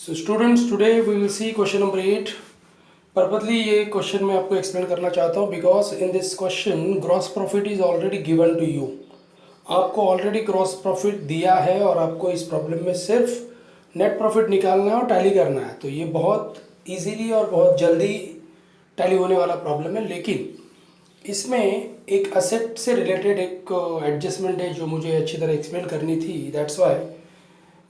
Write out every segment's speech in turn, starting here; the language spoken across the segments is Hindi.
So students, today we will see question number 8। Purposely ये क्वेश्चन मैं आपको एक्सप्लेन करना चाहता हूँ because in this question gross profit is already given to you. आपको ऑलरेडी ग्रॉस प्रॉफिट दिया है और आपको इस प्रॉब्लम में सिर्फ नेट प्रॉफिट निकालना है और टैली करना है। तो ये बहुत इजीली और बहुत जल्दी टैली होने वाला प्रॉब्लम है, लेकिन इसमें एक असेट से रिलेटेड एक एडजस्टमेंट है जो मुझे अच्छी तरह एक्सप्लेन करनी थी। दैट्स वाई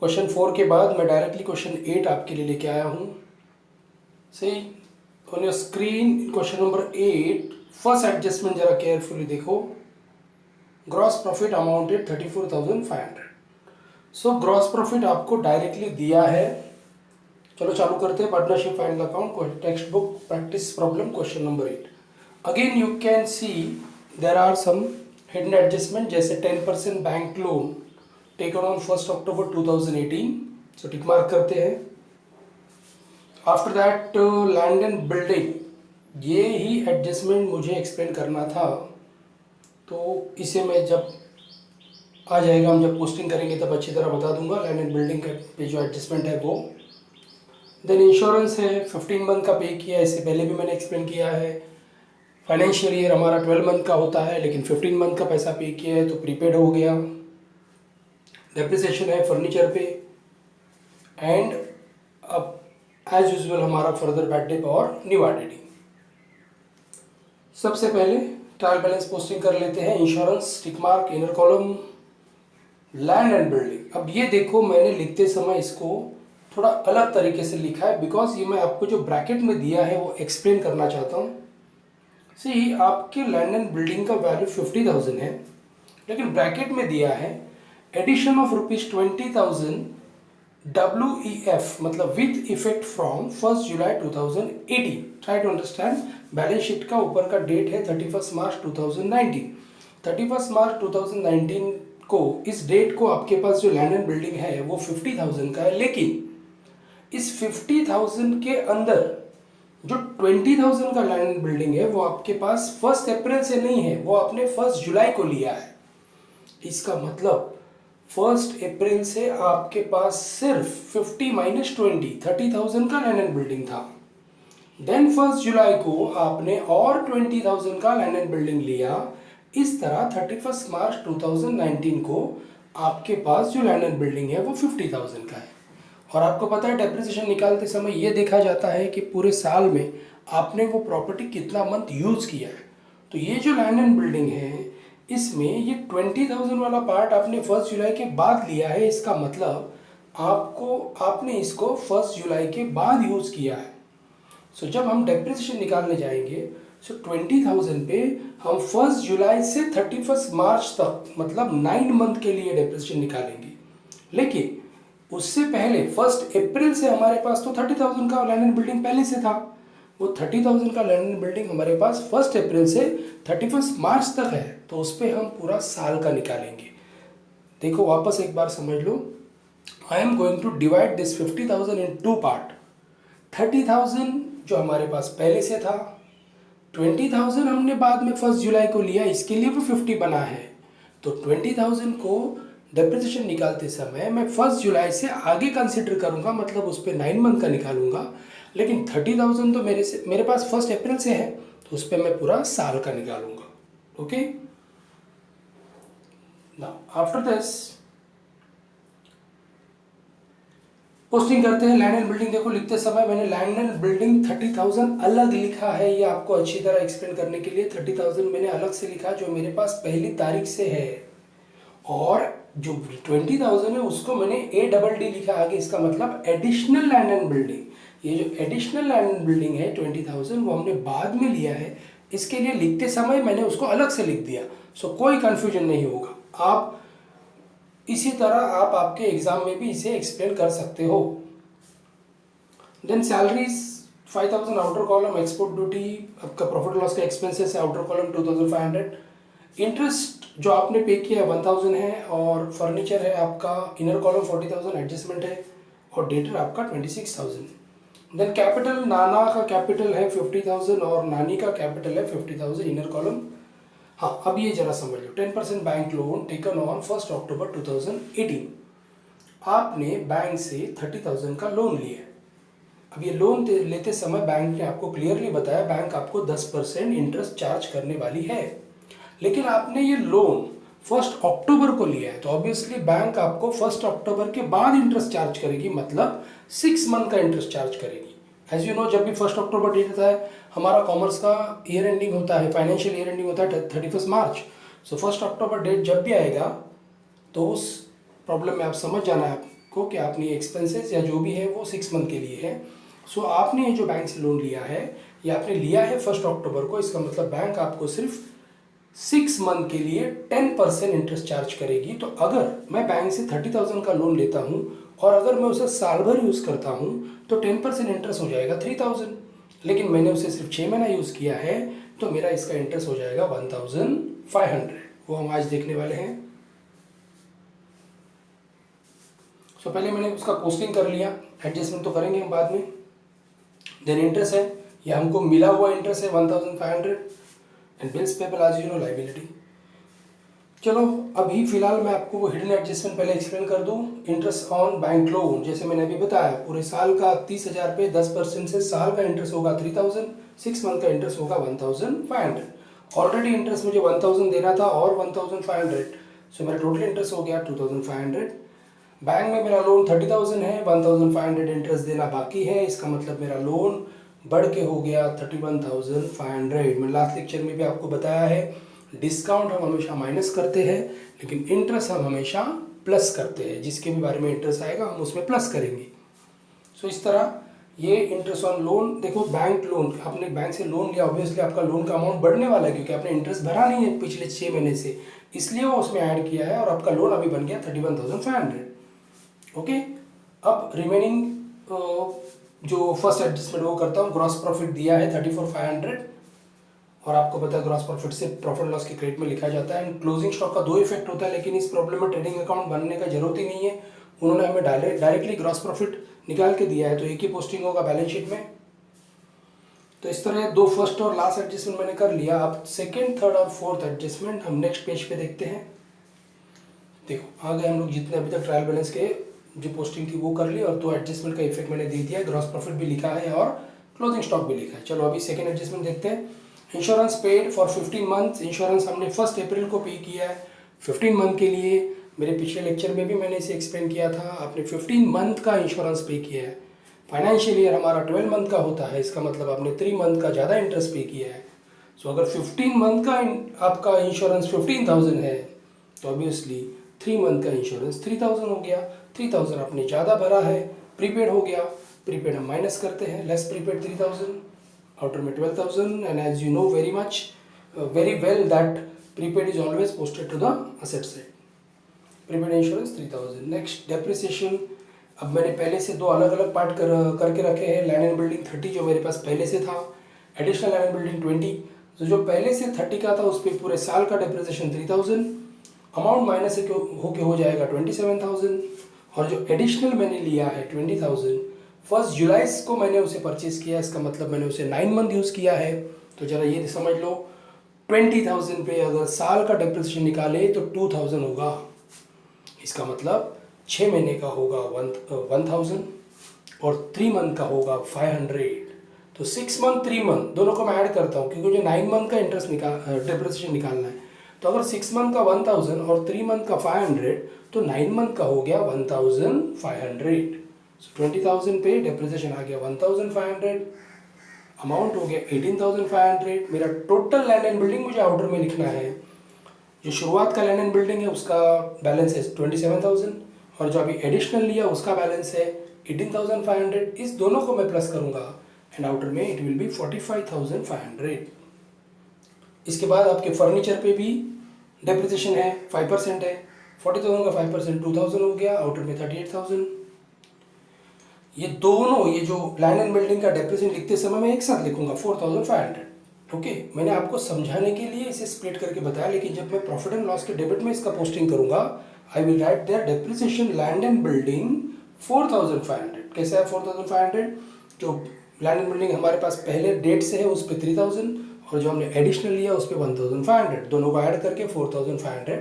क्वेश्चन 4 के बाद मैं डायरेक्टली क्वेश्चन 8 आपके लिए लेके आया हूँ। सही, on your screen question number 8 first adjustment जरा केयरफुली देखो। Gross profit amounted 34,500। So gross profit आपको डायरेक्टली दिया है। चलो चालू करते हैं। Partnership final account text book practice problem question number 8। Again you can see there are some hidden adjustment, जैसे 10% bank loan taken on 1 October 2018। So tick mark करते हैं। After that land and building, ये ही एडजस्टमेंट मुझे एक्सप्लेन करना था, तो इसे मैं जब आ जाएगा, हम जब पोस्टिंग करेंगे तब अच्छी तरह बता दूंगा। लैंड एंड बिल्डिंग पे जो एडजस्टमेंट है वो। देन इंश्योरेंस है, 15 मंथ का पे किया है, इससे पहले भी मैंने एक्सप्लेन किया है। फाइनेंशियल ईयर हमारा 12 मंथ का होता है, लेकिन 15 मंथ का पैसा पे किया है तो प्रीपेड हो गया। डेप्रिसिएशन है फर्नीचर पे, एंड अब एज यूजुअल हमारा फर्दर बैड डेट और न्यू आइडेंटिटी। सबसे पहले ट्रायल बैलेंस पोस्टिंग कर लेते हैं। Insurance tick mark, inner column, land and building. अब ये देखो, मैंने लिखते समय इसको थोड़ा अलग तरीके से लिखा है बिकॉज ये मैं आपको जो ब्रैकेट में दिया है वो एक्सप्लेन करना चाहता हूँ। सी, आपके लैंड एंड बिल्डिंग का वैल्यू 50,000 है, लेकिन ब्रैकेट में दिया है एडिशन ऑफ ₹20,000 WEF, मतलब with effect from 1 July 2018। Try to understand. Balance sheet का ऊपर का डेट है 31 मार्च 2019। 31 मार्च 2019 को, इस डेट को आपके पास जो लैंड एंड बिल्डिंग है वो 50,000 का है, लेकिन इस 50,000 के अंदर जो 20,000 का लैंड एंड बिल्डिंग है वो आपके पास 1 अप्रैल से नहीं है, वो आपने 1 जुलाई को लिया है। इसका मतलब 1 अप्रैल से आपके पास सिर्फ 50 माइनस 20 30,000 का लैंड एंड बिल्डिंग था। देन 1 जुलाई को आपने और 20,000 का लैंड एंड बिल्डिंग लिया। इस तरह 31 मार्च 2019 को आपके पास जो लैंड एंड बिल्डिंग है वो 50,000 का है। और आपको पता है डेप्रिसिएशन निकालते समय ये देखा जाता है कि पूरे साल में आपने वो प्रॉपर्टी कितना मंथ यूज किया है। तो ये जो लैंड एंड बिल्डिंग है, इसमें ये 20,000 वाला पार्ट आपने 1 जुलाई के बाद लिया है। इसका मतलब आपने इसको 1 जुलाई के बाद यूज किया है। सो जब हम डेप्रिसिएशन निकालने जाएंगे, सो 20,000 पे हम 1 जुलाई से 31 मार्च तक, मतलब 9 मंथ के लिए डेप्रिसिएशन निकालेंगे। लेकिन उससे पहले 1 अप्रैल से हमारे पास तो 30,000 का लैंड एंड बिल्डिंग पहले से था। वो 30,000 का लैंड एंड बिल्डिंग हमारे पास 1 अप्रैल से 31 मार्च तक है, तो उस पर हम पूरा साल का निकालेंगे। देखो वापस एक बार समझ लो। I am going to divide this 50,000 इन 2 पार्ट। 30,000 जो हमारे पास पहले से था, 20,000 हमने बाद में 1 जुलाई को लिया, इसके लिए वो 50 बना है। तो 20,000 को डेप्रिसिएशन निकालते समय मैं 1 जुलाई से आगे कंसिडर करूंगा, मतलब उस पर 9 मंथ का निकालूंगा। लेकिन 30,000 तो मेरे पास 1 अप्रैल से है, तो उस पर मैं पूरा साल का निकालूंगा। Okay, now after this posting करते हैं। लैंड एंड बिल्डिंग देखो, लिखते समय मैंने लैंड एंड बिल्डिंग 30,000 अलग लिखा है। ये आपको अच्छी तरह एक्सप्लेन करने के लिए 30,000 मैंने अलग से लिखा जो मेरे पास पहली तारीख से है, और जो 20,000 है उसको मैंने ADD लिखा आगे। इसका मतलब एडिशनल लैंड एंड बिल्डिंग। ये जो एडिशनल लैंड एंड बिल्डिंग है 20,000, वो हमने बाद में लिया है। इसके लिए लिखते समय मैंने उसको अलग से लिख दिया। सो कोई कंफ्यूजन नहीं होगा। आप इसी तरह आप आपके एग्जाम में भी इसे एक्सप्लेन कर सकते हो। Then salaries 5,000 outer column, export duty आपका प्रॉफिट लॉस का एक्सपेंसेस है आउटर कॉलम 2,500। इंटरेस्ट जो आपने पे किया है 1,000 है, और फर्नीचर है आपका इनर कॉलम 40,000 एडजस्टमेंट है, और डेटर आपका 26,000। देन कैपिटल, नाना का कैपिटल है 50,000 और नानी का कैपिटल है 50,000 इनर कॉलम। हाँ, अब ये जरा समझ लो। 10% bank loan taken on 1 October 2018। आपने बैंक से 30,000 का लोन लिया है। अब ये लोन लेते समय बैंक ने आपको क्लियरली बताया बैंक आपको 10% इंटरेस्ट चार्ज करने वाली है, लेकिन आपने ये लोन 1 अक्टूबर को लिया है, तो ऑब्वियसली बैंक आपको 1 अक्टूबर के बाद इंटरेस्ट चार्ज करेगी, मतलब 6 मंथ का इंटरेस्ट चार्ज करेगी। एज यू नो, जब भी 1 अक्टूबर डेट होता है हमारा कॉमर्स का ईयर एंडिंग होता है, फाइनेंशियल ईयर एंडिंग होता है 31 मार्च। सो 1 अक्टूबर डेट जब भी आएगा तो उस प्रॉब्लम में आप समझ जाना है आपको कि आपने एक्सपेंसेस या जो भी है वो 6 मंथ के लिए है। सो आपने ये जो बैंक से लोन लिया है ये आपने लिया है 1 अक्टूबर को, इसका मतलब बैंक आपको सिर्फ 6 मंथ के लिए 10% इंटरेस्ट चार्ज करेगी। तो अगर मैं बैंक से 30,000 का लोन लेता हूँ और अगर मैं उसे साल भर यूज़ करता हूँ तो 10% इंटरेस्ट हो जाएगा 3,000, लेकिन मैंने उसे सिर्फ 6 महीना यूज़ किया है तो मेरा इसका इंटरेस्ट हो जाएगा 1,500। वो हम आज देखने वाले हैं। सो पहले मैंने उसका कॉस्टिंग कर लिया, एडजस्टमेंट तो करेंगे हम बाद में। देन इंटरेस्ट है, ये हमको मिला हुआ इंटरेस्ट है 1,500 एंड बिल्स पेबल आज यू नो लाइबिलिटी। चलो अभी फिलहाल मैं आपको वो हिडन एडजस्टमेंट पहले एक्सप्लेन कर दूं। इंटरेस्ट ऑन बैंक लोन, जैसे मैंने अभी बताया पूरे साल का 30,000 पे 10% से साल का इंटरेस्ट होगा 3,000, 6 मंथ का इंटरेस्ट होगा 1,500। ऑलरेडी इंटरेस्ट मुझे 1,000 देना था और 1,500, सो मेरा टोटल इंटरेस्ट हो गया 2,500। बैंक में मेरा लोन 30,000 है, 1,500 इंटरेस्ट देना बाकी है, इसका मतलब मेरा लोन बढ़ के हो गया 31,500। मैं लास्ट लेक्चर में भी आपको बताया है डिस्काउंट हम हमेशा माइनस करते हैं लेकिन इंटरेस्ट हम हमेशा प्लस करते हैं, जिसके भी बारे में इंटरेस्ट आएगा हम उसमें प्लस करेंगे। सो इस तरह ये इंटरेस्ट ऑन लोन, देखो बैंक लोन, आपने बैंक से लोन लिया, ऑब्वियसली आपका लोन का अमाउंट बढ़ने वाला है क्योंकि आपने इंटरेस्ट भरा नहीं है पिछले 6 महीने से, इसलिए वो उसमें ऐड किया है और आपका लोन अभी बन गया 31,500। ओके, अब रिमेनिंग जो फर्स्ट एडजस्टमेंट वो करता हूँ। ग्रॉस प्रॉफिट दिया है 34,500 और आपको पता है ग्रॉस प्रॉफिट से प्रॉफिट लॉस के क्रेडिट में लिखा जाता है। एंड क्लोजिंग स्टॉक का 2 इफेक्ट होता है, लेकिन इस प्रॉब्लम में ट्रेडिंग अकाउंट बनने का जरूरत ही नहीं है, उन्होंने हमें डायरेक्टली ग्रॉस प्रॉफिट निकाल के दिया है, तो एक ही पोस्टिंग होगा बैलेंस शीट में। तो इस तरह 2 फर्स्ट और लास्ट एडजस्टमेंट मैंने कर लिया। अब सेकेंड, थर्ड और फोर्थ एडजस्टमेंट हम नेक्स्ट पेज पे देखते हैं। देखो आ गए हम लोग, जितने अभी तक ट्रायल बैलेंस के जो पोस्टिंग थी वो कर ली और 2 एडजस्टमेंट का इफेक्ट मैंने दे दिया, ग्रॉस प्रॉफिट भी लिखा है और क्लोजिंग स्टॉक भी लिखा है। चलो अभी सेकेंड एडजस्टमेंट देखते हैं। Insurance paid for 15 month, insurance हमने 1 अप्रैल को पे किया है 15 मंथ के लिए। मेरे पिछले लेक्चर में भी मैंने इसे एक्सप्लेन किया था, आपने 15 मंथ का इंश्योरेंस पे किया है। फाइनेंशियल ईयर हमारा 12 मंथ का होता है, इसका मतलब आपने 3 मंथ का ज़्यादा इंटरेस्ट पे किया है। सो अगर 15 मंथ का आपका इंश्योरेंस 15,000 है तो ऑब्वियसली 3 मंथ का इंश्योरेंस 3,000 हो गया। 3,000 आपने ज़्यादा भरा है, प्रीपेड हो गया, प्रीपेड हम माइनस करते हैं, लेस प्रीपेड 3,000, आउटर में 12,000। And as you know very well that prepaid is always posted to the asset side. Prepaid insurance 3,000। Next depreciation, अब मैंने पहले से 2 अलग अलग पार्ट करके रखे हैं। लैंड एंड बिल्डिंग 30 जो मेरे पास पहले से था, एडिशनल लैंड एंड बिल्डिंग 20, तो जो पहले से 30 का था उस पर पूरे साल का डेप्रिसिएशन 3,000, अमाउंट माइनस होके हो जाएगा 27,000। और जो एडिशनल मैंने लिया है 20,000, 1 जुलाई को मैंने उसे परचेज किया, इसका मतलब मैंने उसे 9 मंथ यूज़ किया है। तो ज़रा ये समझ लो 20,000 पे अगर साल का डेप्रिसिएशन निकाले तो 2,000 होगा, इसका मतलब 6 महीने का होगा 1,000 और 3 मंथ का होगा 500। तो 6 मंथ 3 मंथ दोनों को मैं ऐड करता हूँ क्योंकि मुझे 9 मंथ का इंटरेस्ट डेप्रिसिएशन निकालना है। तो अगर 6 मंथ का 1,000 और 3 मंथ का 500 तो 9 मंथ का हो गया 1,500। सो 20,000 पे डेप्रिसिएशन आ गया 1,500, अमाउंट हो गया 18,500। मेरा टोटल लैंड एंड बिल्डिंग मुझे आउटर में लिखना है। जो शुरुआत का लैंड एंड बिल्डिंग है उसका बैलेंस है 27,000 और जो अभी एडिशनल लिया उसका बैलेंस है 18,500। इस दोनों को मैं प्लस करूंगा एंड आउटर में इट विल बी 45,500। इसके बाद आपके फर्नीचर पे भी डेप्रिसिएशन है 5% है, 40,000 का 5% 2,000 हो गया, आउटर में 38,000। ये दोनों, ये जो लैंड एंड बिल्डिंग का डेप्रिसिएशन लिखते समय मैं एक साथ लिखूंगा 4,500। ओके, मैंने आपको समझाने के लिए इसे स्प्लिट करके बताया, लेकिन जब मैं प्रॉफिट एंड लॉस के डेबिट में इसका पोस्टिंग करूंगा I will write there depreciation land and building 4,500। कैसा है 4,500? जो लैंड एंड बिल्डिंग हमारे पास पहले डेट से है उस पर 3,000 और जो हमने एडिशनल लिया उस पर 1,500, दोनों को ऐड करके 4,500।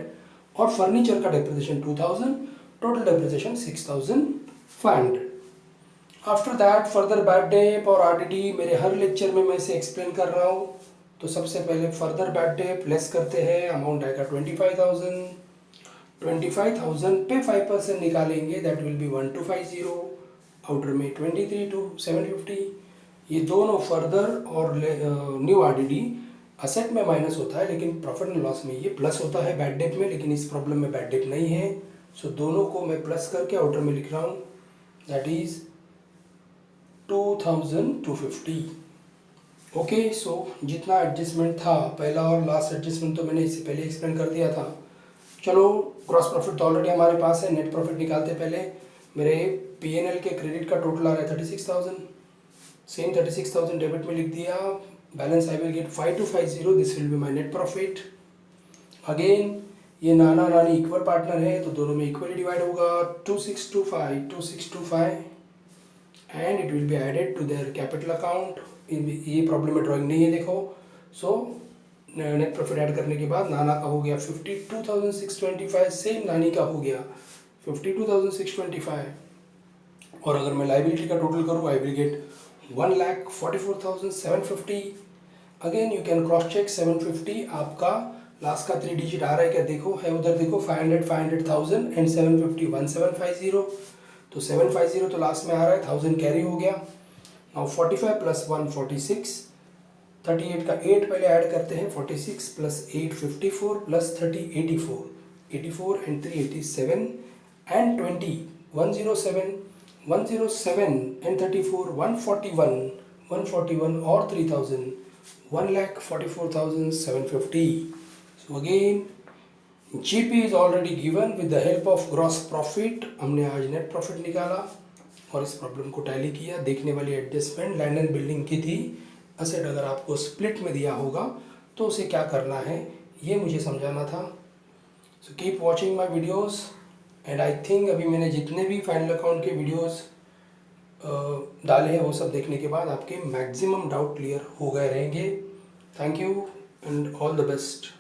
और फर्नीचर का depreciation 2,000, total depreciation 6500. After that further bad debt और आरडीडी मेरे हर लेक्चर में मैं इसे एक्सप्लेन कर रहा हूँ। तो सबसे पहले फर्दर बैड डेट लेस करते हैं, अमाउंट आएगा 25,000। 25,000 पे 5% निकालेंगे, दैट विल बी 1250। आउटर में 23,750। ये दोनों फर्दर और न्यू आरडीडी असेट में माइनस होता है, लेकिन प्रॉफिट एंड लॉस में ये प्लस होता है बैड डेट में, लेकिन इस प्रॉब्लम में बैड डेट नहीं है। सो दोनों को मैं प्लस करके आउटर में लिख रहा हूँ, दैट इज 2,250। ओके, सो जितना एडजस्टमेंट था, पहला और लास्ट एडजस्टमेंट तो मैंने इससे पहले एक्सप्लेन कर दिया था। चलो, ग्रॉस प्रॉफिट तो ऑलरेडी हमारे पास है, नेट प्रॉफिट निकालते पहले। मेरे पीएनएल के क्रेडिट का टोटल आ रहा है 36,000। सेम 36,000 डेबिट में लिख दिया। Balance I will gate 5250, this will be my net profit. Again ये नाना नानी इक्वल पार्टनर है, तो दोनों में इक्वली डिवाइड होगा। 2625 and it will be added to their capital account. ये प्रॉब्लम में ड्राइंग नहीं है, देखो। सो नेट प्रॉफिट ऐड करने के बाद नाना का हो गया 52,625, सेम नानी का हो गया 52,625। और अगर मैं लाइबिलिटी का टोटल करूँ, I will get 1,44,750। Again you can cross check 750 आपका लास्ट का 3 डिजिट आ रहा है क्या, देखो है उधर, देखो 500, 500,000 एंड 750 1750। तो 750 तो लास्ट में आ रहा है, 1000 कैरी हो गया। नाउ 45 प्लस 1 46, 38 का 8 पहले ऐड करते हैं, 46 plus 8 54 plus 30 84, 84 and 3 87 and 20 107, 107 and 34 141, 141 और 3000 1,44,750। So again GP is already given with the help of gross profit। हमने आज नेट प्रॉफिट निकाला और इस प्रॉब्लम को टैली किया। देखने वाली एडजस्टमेंट लैंड एंड बिल्डिंग की थी। असेट अगर आपको स्प्लिट में दिया होगा तो उसे क्या करना है, ये मुझे समझाना था। So keep watching my videos and I think अभी मैंने जितने भी फाइनल अकाउंट के वीडियोज़ डाले हैं वो सब देखने के बाद आपके मैक्सिमम डाउट क्लियर हो गए रहेंगे। Thank you and all the best.